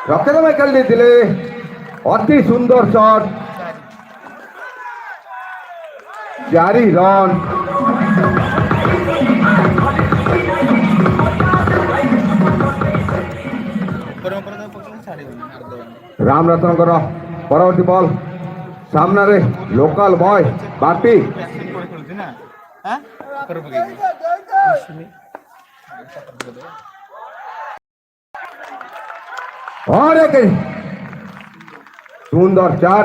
ରକ୍ଷକ ଖେଳି ଦେଇଥିଲେ ଅତି ସୁନ୍ଦର ଶଟ୍ 4 ରନ୍। ରାମରତ୍ନଙ୍କର ପରବର୍ତ୍ତୀ ବଲ୍ ସାମ୍ନାରେ ଲୋକାଲ ବୟ ବାପି और एक सुंदर 4।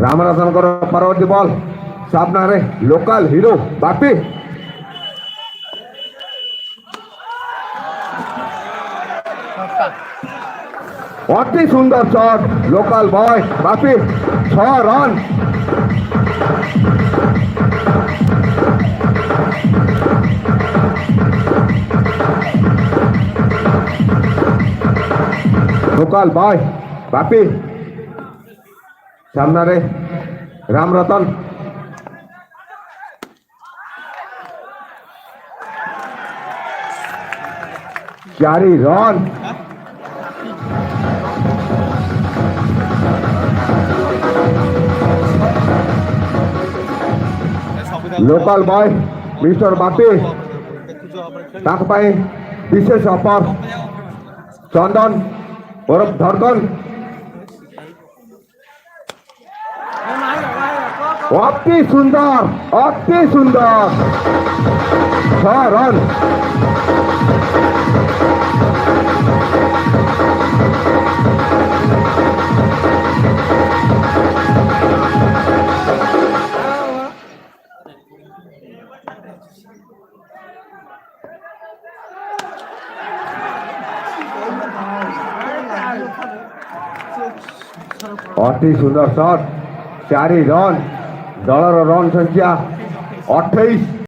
रामरत्नकर परवर्ती बॉल सामने लोकल हीरो बापी अति सुंदर shot local boy Bapi 6 run. Local boy Bapi सामने Ramratan 4 run. Local boy mister Bapi विशेष ऑफर चंदन ओरफ धड़कन अति सुंदर 6 रन। अति सुंदर शॉट 4 रन दलर रन संख्या 28।